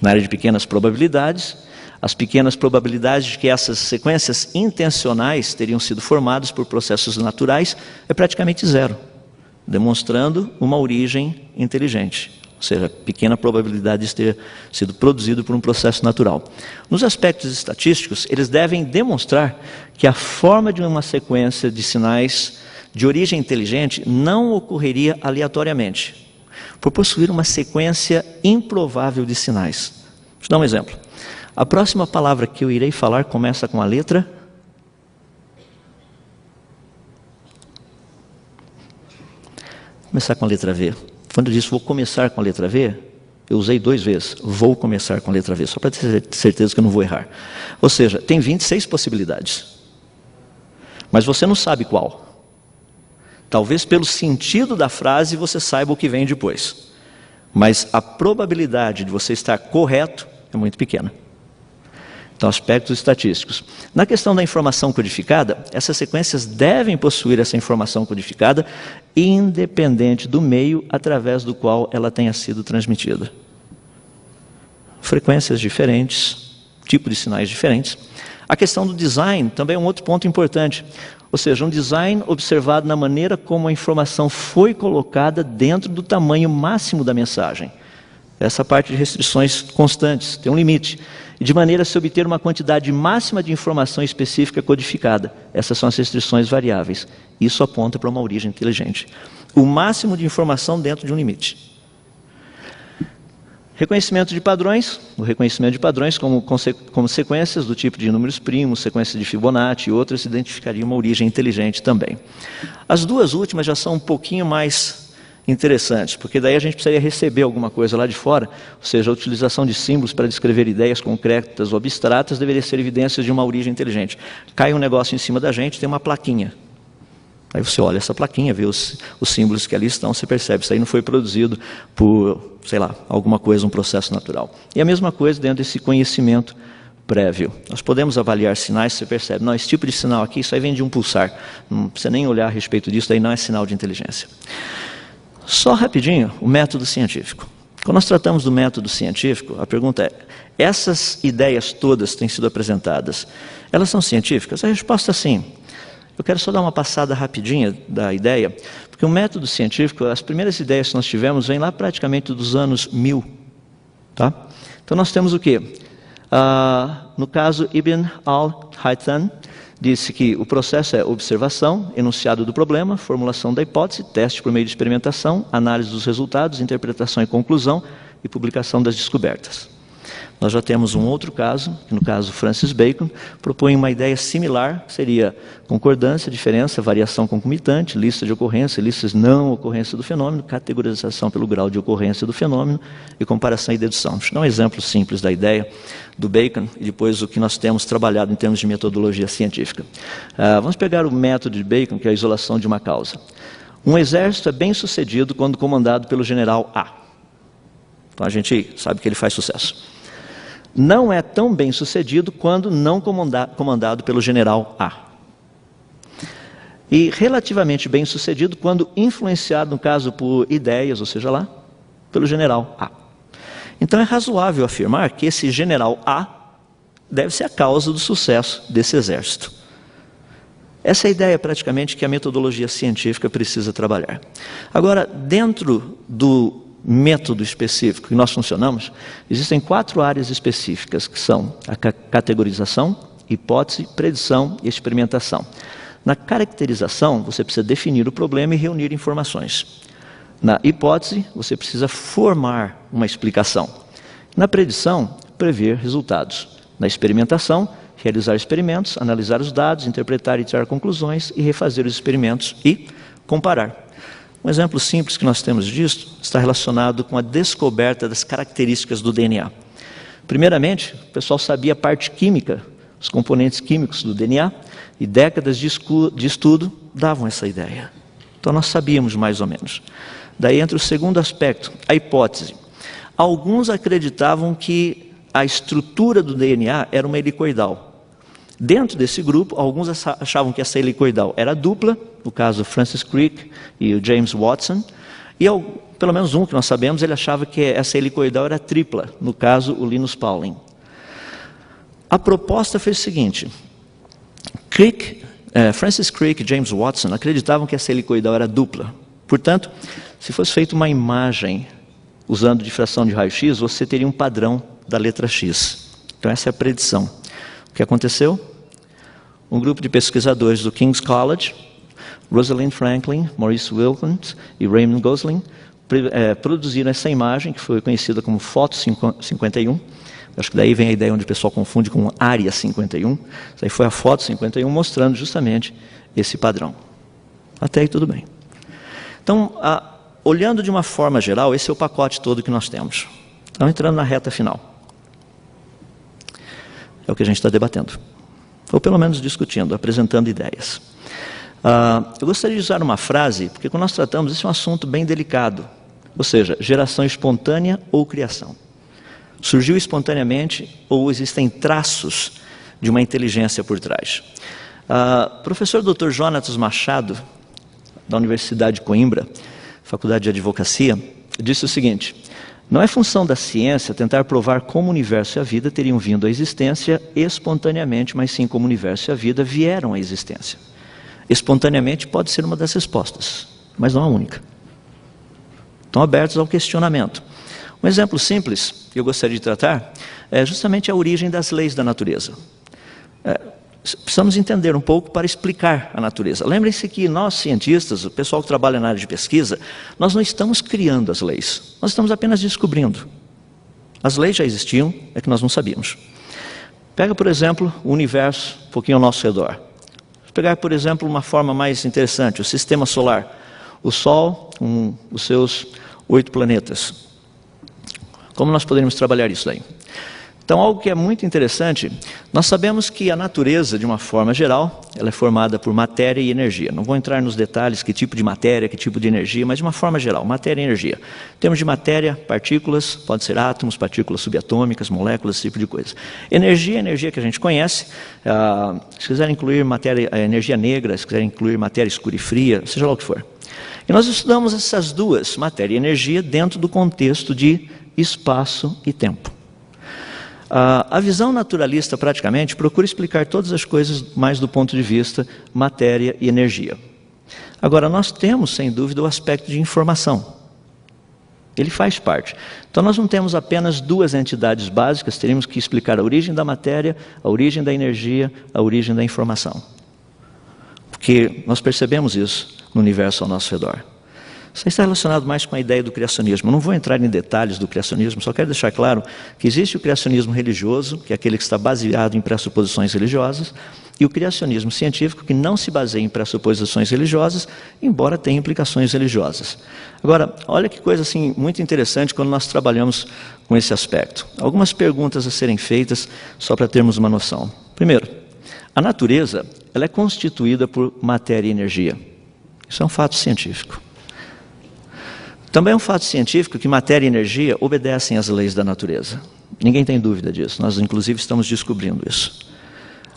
Na área de pequenas probabilidades, as pequenas probabilidades de que essas sequências intencionais teriam sido formadas por processos naturais é praticamente zero, demonstrando uma origem inteligente. Ou seja, pequena probabilidade de ter sido produzido por um processo natural. Nos aspectos estatísticos, eles devem demonstrar que a forma de uma sequência de sinais de origem inteligente não ocorreria aleatoriamente, por possuir uma sequência improvável de sinais. Deixa eu dar um exemplo. A próxima palavra que eu irei falar começa com a letra... Vou começar com a letra V. Quando eu disse vou começar com a letra V, eu usei 2 vezes. Vou começar com a letra V, só para ter certeza que eu não vou errar. Ou seja, tem 26 possibilidades. Mas você não sabe qual. Talvez pelo sentido da frase você saiba o que vem depois. Mas a probabilidade de você estar correto é muito pequena. Então, aspectos estatísticos. Na questão da informação codificada, essas sequências devem possuir essa informação codificada independente do meio através do qual ela tenha sido transmitida. Frequências diferentes, tipo de sinais diferentes. A questão do design também é um outro ponto importante. Ou seja, um design observado na maneira como a informação foi colocada dentro do tamanho máximo da mensagem. Essa parte de restrições constantes, tem um limite. De maneira a se obter uma quantidade máxima de informação específica codificada. Essas são as restrições variáveis. Isso aponta para uma origem inteligente. O máximo de informação dentro de um limite. Reconhecimento de padrões. O reconhecimento de padrões como sequências do tipo de números primos, sequências de Fibonacci e outras identificariam uma origem inteligente também. As duas últimas já são um pouquinho mais interessantes, porque daí a gente precisaria receber alguma coisa lá de fora, ou seja, a utilização de símbolos para descrever ideias concretas ou abstratas deveria ser evidências de uma origem inteligente. Cai um negócio em cima da gente, tem uma plaquinha. Aí você olha essa plaquinha, vê os símbolos que ali estão, você percebe, isso aí não foi produzido por, sei lá, alguma coisa, um processo natural. E a mesma coisa dentro desse conhecimento prévio. Nós podemos avaliar sinais, você percebe, não, esse tipo de sinal aqui, isso aí vem de um pulsar. Não precisa nem olhar a respeito disso, daí não é sinal de inteligência. Só rapidinho, o método científico. Quando nós tratamos do método científico, a pergunta é, essas ideias todas têm sido apresentadas, elas são científicas? A resposta é sim. Eu quero só dar uma passada rapidinha da ideia, porque o método científico, as primeiras ideias que nós tivemos, vêm lá praticamente dos anos 1000. Tá? Então nós temos o quê? No caso, Ibn al-Haytham disse que o processo é observação, enunciado do problema, formulação da hipótese, teste por meio de experimentação, análise dos resultados, interpretação e conclusão e publicação das descobertas. Nós já temos um outro caso, que no caso Francis Bacon, propõe uma ideia similar, que seria concordância, diferença, variação concomitante, lista de ocorrência, listas não ocorrência do fenômeno, categorização pelo grau de ocorrência do fenômeno e comparação e dedução. Deixa eu dar um exemplo simples da ideia do Bacon e depois o que nós temos trabalhado em termos de metodologia científica. Vamos pegar o método de Bacon, que é a isolação de uma causa. Um exército é bem sucedido quando comandado pelo general A. Então a gente sabe que ele faz sucesso. Não é tão bem sucedido quando não comandado pelo general A. E relativamente bem sucedido quando influenciado, no caso, por ideias, ou seja lá, pelo general A. Então é razoável afirmar que esse general A deve ser a causa do sucesso desse exército. Essa é a ideia, praticamente, que a metodologia científica precisa trabalhar. Agora, dentro do método específico que nós funcionamos, existem 4 áreas específicas, que são a categorização, hipótese, predição e experimentação. Na caracterização, você precisa definir o problema e reunir informações. Na hipótese, você precisa formar uma explicação. Na predição, prever resultados. Na experimentação, realizar experimentos, analisar os dados, interpretar e tirar conclusões e refazer os experimentos e comparar. Um exemplo simples que nós temos disso está relacionado com a descoberta das características do DNA. Primeiramente, o pessoal sabia a parte química, os componentes químicos do DNA, e décadas de estudo davam essa ideia. Então nós sabíamos mais ou menos. Daí entra o segundo aspecto, a hipótese. Alguns acreditavam que a estrutura do DNA era uma helicoidal. Dentro desse grupo, alguns achavam que essa helicoidal era dupla, no caso Francis Crick e o James Watson, e pelo menos um que nós sabemos, ele achava que essa helicoidal era tripla, no caso o Linus Pauling. A proposta foi o seguinte, Francis Crick e James Watson acreditavam que essa helicoidal era dupla. Portanto, se fosse feita uma imagem usando difração de raio-x, você teria um padrão da letra X. Então essa é a predição. O que aconteceu? Um grupo de pesquisadores do King's College, Rosalind Franklin, Maurice Wilkins e Raymond Gosling, produziram essa imagem, que foi conhecida como Foto 51. Acho que daí vem a ideia onde o pessoal confunde com Área 51. Isso aí foi a Foto 51, mostrando justamente esse padrão. Até aí tudo bem. Então, olhando de uma forma geral, esse é o pacote todo que nós temos. Então, entrando na reta final. É o que a gente está debatendo. Ou pelo menos discutindo, apresentando ideias. Eu gostaria de usar uma frase, porque quando nós tratamos, isso é um assunto bem delicado. Ou seja, geração espontânea ou criação. Surgiu espontaneamente ou existem traços de uma inteligência por trás. Professor Dr. Jonatas Machado, da Universidade de Coimbra, Faculdade de Advocacia, disse o seguinte: não é função da ciência tentar provar como o universo e a vida teriam vindo à existência espontaneamente, mas sim como o universo e a vida vieram à existência. Espontaneamente pode ser uma das respostas, mas não a única. Estão abertos ao questionamento. Um exemplo simples que eu gostaria de tratar é justamente a origem das leis da natureza. Precisamos entender um pouco para explicar a natureza. Lembrem-se que nós, cientistas, o pessoal que trabalha na área de pesquisa, nós não estamos criando as leis, nós estamos apenas descobrindo. As leis já existiam, é que nós não sabíamos. Pega, por exemplo, o universo um pouquinho ao nosso redor. Vou pegar, por exemplo, uma forma mais interessante, o sistema solar. O Sol, os seus 8 planetas. Como nós poderíamos trabalhar isso daí? Então, algo que é muito interessante, nós sabemos que a natureza, de uma forma geral, ela é formada por matéria e energia. Não vou entrar nos detalhes, que tipo de matéria, que tipo de energia, mas de uma forma geral, matéria e energia. Em termos de matéria, partículas, pode ser átomos, partículas subatômicas, moléculas, esse tipo de coisa. Energia, energia que a gente conhece, se quiser incluir energia negra, se quiser incluir matéria escura e fria, seja lá o que for. E nós estudamos essas duas, matéria e energia, dentro do contexto de espaço e tempo. A visão naturalista, praticamente, procura explicar todas as coisas mais do ponto de vista matéria e energia. Agora, nós temos, sem dúvida, o aspecto de informação. Ele faz parte. Então, nós não temos apenas duas entidades básicas, teríamos que explicar a origem da matéria, a origem da energia, a origem da informação. Porque nós percebemos isso no universo ao nosso redor. Isso está relacionado mais com a ideia do criacionismo. Eu não vou entrar em detalhes do criacionismo, só quero deixar claro que existe o criacionismo religioso, que é aquele que está baseado em pressuposições religiosas, e o criacionismo científico, que não se baseia em pressuposições religiosas, embora tenha implicações religiosas. Agora, olha que coisa assim, muito interessante quando nós trabalhamos com esse aspecto. Algumas perguntas a serem feitas, só para termos uma noção. Primeiro, a natureza ela é constituída por matéria e energia. Isso é um fato científico. Também é um fato científico que matéria e energia obedecem às leis da natureza. Ninguém tem dúvida disso, nós inclusive estamos descobrindo isso.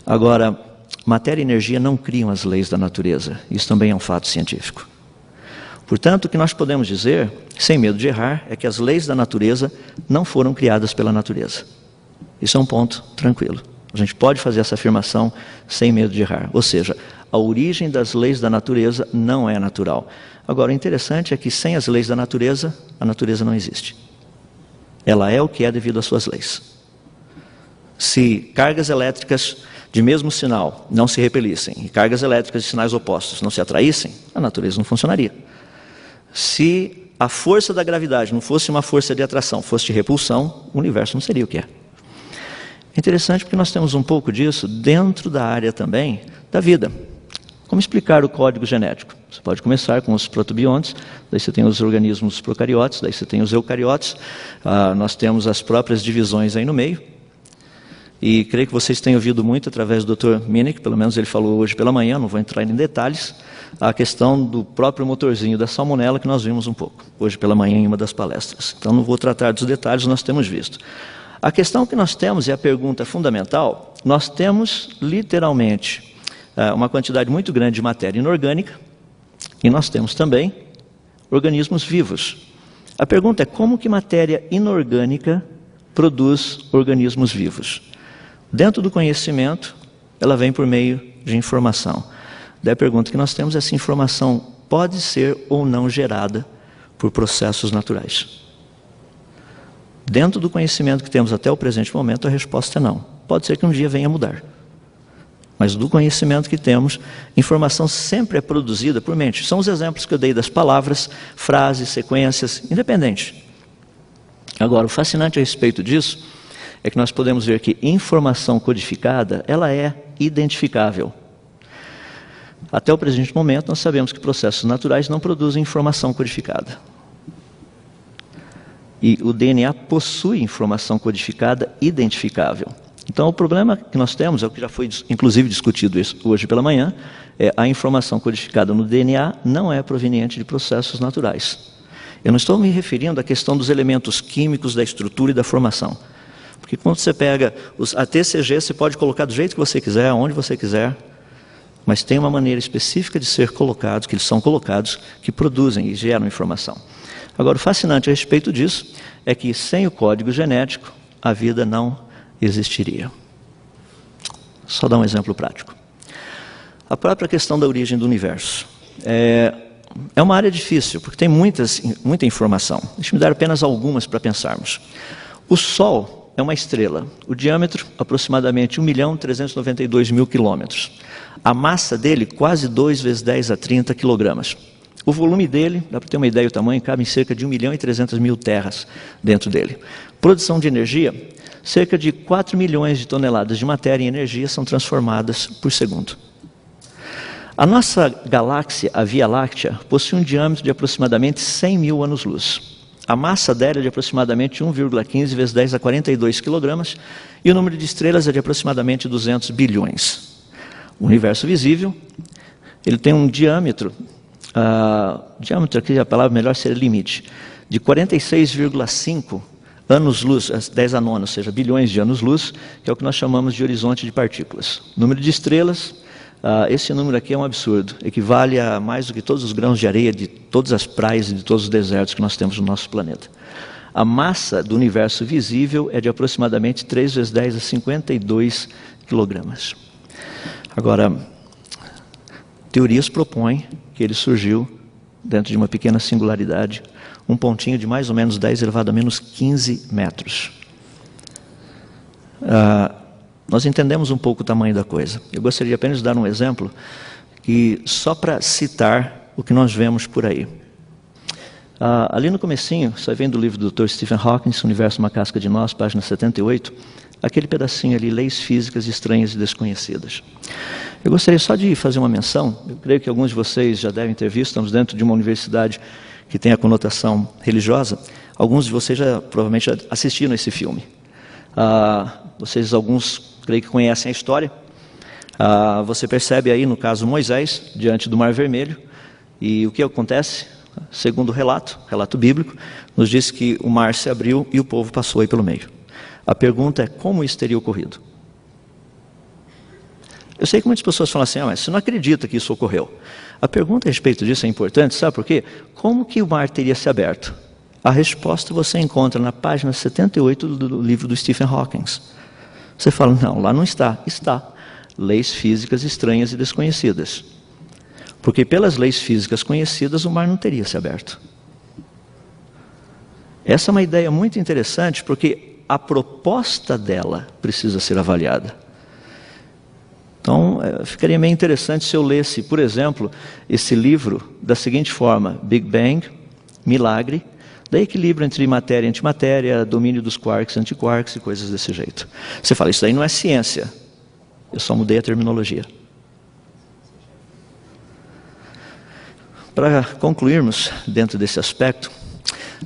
Agora, matéria e energia não criam as leis da natureza, isso também é um fato científico. Portanto, o que nós podemos dizer, sem medo de errar, é que as leis da natureza não foram criadas pela natureza. Isso é um ponto tranquilo. A gente pode fazer essa afirmação sem medo de errar. Ou seja, A origem das leis da natureza não é natural. Agora, o interessante é que sem as leis da natureza, a natureza não existe. Ela é o que é devido às suas leis. Se cargas elétricas de mesmo sinal não se repelissem e cargas elétricas de sinais opostos não se atraíssem, a natureza não funcionaria. Se a força da gravidade não fosse uma força de atração, fosse de repulsão, o universo não seria o que é. É interessante porque nós temos um pouco disso dentro da área também da vida. Como explicar o código genético? Você pode começar com os protobiontes, daí você tem os organismos procariotes, daí você tem os eucariotes, nós temos as próprias divisões aí no meio. E creio que vocês têm ouvido muito através do Dr. Minnick, pelo menos ele falou hoje pela manhã, não vou entrar em detalhes, a questão do próprio motorzinho da salmonela que nós vimos um pouco, hoje pela manhã em uma das palestras. Então não vou tratar dos detalhes, nós temos visto. A questão que nós temos, e a pergunta fundamental, nós temos literalmente uma quantidade muito grande de matéria inorgânica e nós temos também organismos vivos. A pergunta é como que matéria inorgânica produz organismos vivos? Dentro do conhecimento, ela vem por meio de informação. Daí a pergunta que nós temos é se informação pode ser ou não gerada por processos naturais. Dentro do conhecimento que temos até o presente momento, a resposta é não. Pode ser que um dia venha a mudar. Mas do conhecimento que temos, informação sempre é produzida por mente. São os exemplos que eu dei das palavras, frases, sequências, independente. Agora, o fascinante a respeito disso é que nós podemos ver que informação codificada, ela é identificável. Até o presente momento, nós sabemos que processos naturais não produzem informação codificada. E o DNA possui informação codificada identificável. Então, o problema que nós temos, é o que já foi inclusive discutido hoje pela manhã, é a informação codificada no DNA não é proveniente de processos naturais. Eu não estou me referindo à questão dos elementos químicos, da estrutura e da formação. Porque quando você pega a TCG, você pode colocar do jeito que você quiser, onde você quiser, mas tem uma maneira específica de ser colocados, que eles são colocados, que produzem e geram informação. Agora, o fascinante a respeito disso é que sem o código genético, a vida não existiria. Só dar um exemplo prático. A própria questão da origem do universo. É uma área difícil, porque tem muita informação. Deixe-me dar apenas algumas para pensarmos. O Sol é uma estrela. O diâmetro, aproximadamente 1.392.000 quilômetros. A massa dele, quase 2 vezes 10 a 30 quilogramas. O volume dele, dá para ter uma ideia do tamanho, cabe em cerca de 1.300.000 terras dentro dele. Produção de energia, cerca de 4 milhões de toneladas de matéria e energia são transformadas por segundo. A nossa galáxia, a Via Láctea, possui um diâmetro de aproximadamente 100 mil anos-luz. A massa dela é de aproximadamente 1,15 vezes 10 a 42 quilogramas e o número de estrelas é de aproximadamente 200 bilhões. O universo visível, ele tem um diâmetro, aqui a palavra melhor seria limite, de 46,5 anos-luz, 10 a 9, ou seja, bilhões de anos-luz, que é o que nós chamamos de horizonte de partículas. O número de estrelas, esse número aqui é um absurdo, equivale a mais do que todos os grãos de areia de todas as praias e de todos os desertos que nós temos no nosso planeta. A massa do universo visível é de aproximadamente 3 vezes 10 a 52 quilogramas. Agora, teorias propõem que ele surgiu dentro de uma pequena singularidade, um pontinho de mais ou menos 10 elevado a menos 15 metros. Nós entendemos um pouco o tamanho da coisa. Eu gostaria apenas de dar um exemplo, que só para citar o que nós vemos por aí. Ali no comecinho, isso vem do livro do Dr. Stephen Hawking, Universo, uma casca de nós, página 78, aquele pedacinho ali, leis físicas estranhas e desconhecidas. Eu gostaria só de fazer uma menção, eu creio que alguns de vocês já devem ter visto, estamos dentro de uma universidade que tem a conotação religiosa, alguns de vocês provavelmente já assistiram esse filme. Vocês, alguns, creio que conhecem a história. Você percebe aí, no caso, Moisés, diante do Mar Vermelho, e o que acontece? Segundo o relato bíblico, nos diz que o mar se abriu e o povo passou aí pelo meio. A pergunta é como isso teria ocorrido? Eu sei que muitas pessoas falam assim, mas você não acredita que isso ocorreu. A pergunta a respeito disso é importante, sabe por quê? Como que o mar teria se aberto? A resposta você encontra na página 78 do livro do Stephen Hawking. Você fala, não, lá não está. Está. leis físicas estranhas e desconhecidas. Porque pelas leis físicas conhecidas, o mar não teria se aberto. Essa é uma ideia muito interessante, porque a proposta dela precisa ser avaliada. Então, ficaria meio interessante se eu lesse, por exemplo, esse livro da seguinte forma: Big Bang, Milagre, daí equilíbrio entre matéria e antimatéria, domínio dos quarks e antiquarks e coisas desse jeito. Você fala, isso daí não é ciência. Eu só mudei a terminologia. Para concluirmos dentro desse aspecto,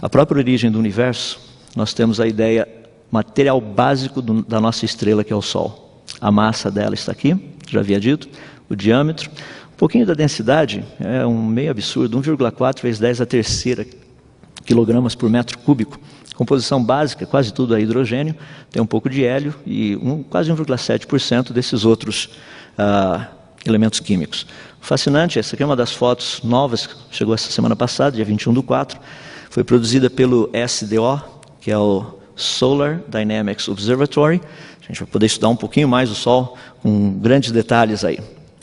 a própria origem do universo, nós temos a ideia material básico da nossa estrela, que é o Sol. A massa dela está aqui, já havia dito, o diâmetro. Um pouquinho da densidade, é um meio absurdo, 1,4 vezes 10 a terceira quilogramas por metro cúbico. Composição básica, quase tudo é hidrogênio, tem um pouco de hélio e quase 1,7% desses outros elementos químicos. Fascinante, essa aqui é uma das fotos novas, chegou essa semana passada, dia 21/4, foi produzida pelo SDO, que é o Solar Dynamics Observatory. A gente vai poder estudar um pouquinho mais o Sol, com grandes detalhes aí.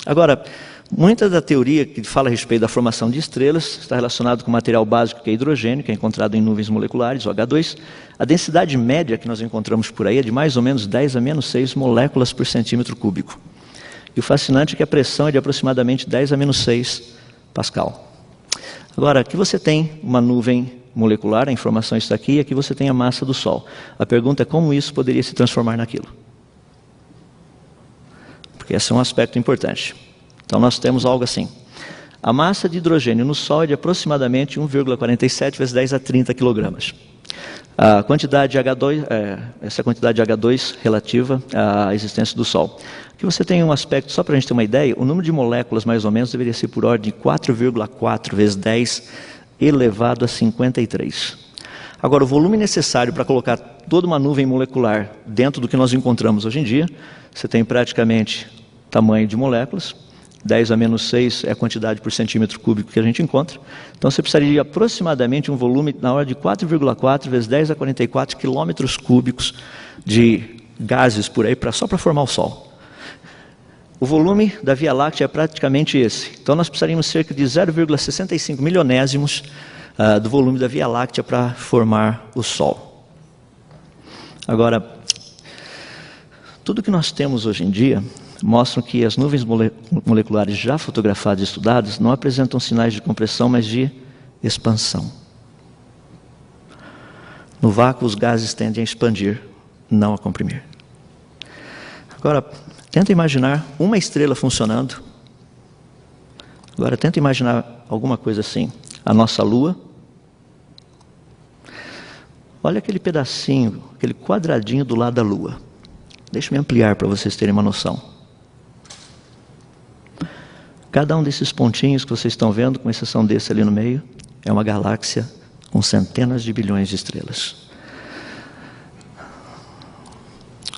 Agora, muita da teoria que fala a respeito da formação de estrelas está relacionada com o material básico, que é hidrogênio, que é encontrado em nuvens moleculares, o H2. A densidade média que nós encontramos por aí é de mais ou menos 10 a menos 6 moléculas por centímetro cúbico. E o fascinante é que a pressão é de aproximadamente 10 a menos 6 Pascal. Agora, aqui você tem uma nuvem molecular, a informação está aqui, e aqui você tem a massa do Sol. A pergunta é como isso poderia se transformar naquilo. Porque esse é um aspecto importante. Então nós temos algo assim. A massa de hidrogênio no Sol é de aproximadamente 1,47 vezes 10 a 30 quilogramas. A quantidade de H2, essa quantidade de H2 relativa à existência do Sol. Aqui você tem um aspecto, só para a gente ter uma ideia, o número de moléculas mais ou menos deveria ser por ordem de 4,4 vezes 10 elevado a 53. Agora, o volume necessário para colocar toda uma nuvem molecular dentro do que nós encontramos hoje em dia, você tem praticamente tamanho de moléculas, 10 a menos 6 é a quantidade por centímetro cúbico que a gente encontra. Então você precisaria de aproximadamente um volume na ordem de 4,4 vezes 10 a 44 quilômetros cúbicos de gases por aí, só para formar o Sol. O volume da Via Láctea é praticamente esse. Então nós precisaríamos cerca de 0,65 milionésimos do volume da Via Láctea para formar o Sol. Agora, tudo que nós temos hoje em dia mostram que as nuvens moleculares já fotografadas e estudadas não apresentam sinais de compressão, mas de expansão. No vácuo, os gases tendem a expandir, não a comprimir. Agora, tenta imaginar uma estrela funcionando. Agora, tenta imaginar alguma coisa assim. A nossa Lua. Olha aquele pedacinho, aquele quadradinho do lado da Lua. Deixa eu ampliar para vocês terem uma noção. Cada um desses pontinhos que vocês estão vendo, com exceção desse ali no meio, é uma galáxia com centenas de bilhões de estrelas.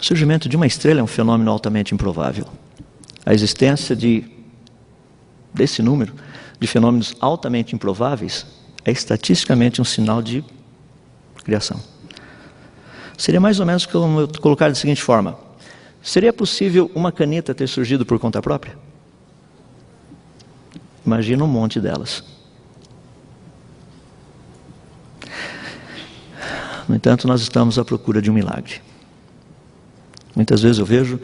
O surgimento de uma estrela é um fenômeno altamente improvável. A existência desse número de fenômenos altamente improváveis é estatisticamente um sinal de criação. Seria mais ou menos como eu colocar da seguinte forma: seria possível uma caneta ter surgido por conta própria? Imagina um monte delas. No entanto, nós estamos à procura de um milagre. Muitas vezes eu vejo,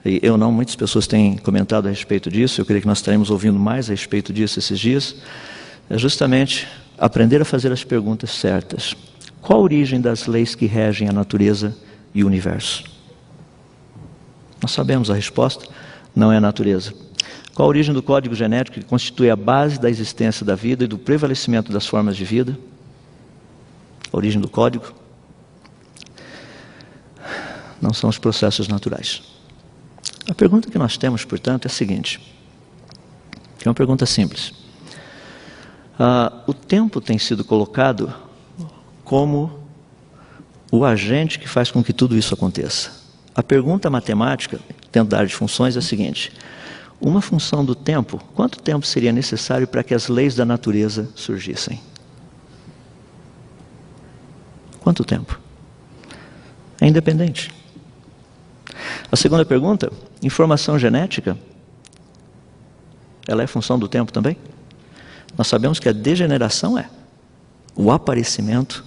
e eu não, muitas pessoas têm comentado a respeito disso, eu creio que nós estaremos ouvindo mais a respeito disso esses dias, é justamente aprender a fazer as perguntas certas. Qual a origem das leis que regem a natureza e o universo? Nós sabemos a resposta, não é a natureza. Qual a origem do código genético que constitui a base da existência da vida e do prevalecimento das formas de vida? A origem do código não são os processos naturais. A pergunta que nós temos, portanto, é a seguinte. É uma pergunta simples. O tempo tem sido colocado como o agente que faz com que tudo isso aconteça. A pergunta matemática, dentro da área de funções, é a seguinte: uma função do tempo, quanto tempo seria necessário para que as leis da natureza surgissem? Quanto tempo? É independente. A segunda pergunta, informação genética, ela é função do tempo também? Nós sabemos que a degeneração é o aparecimento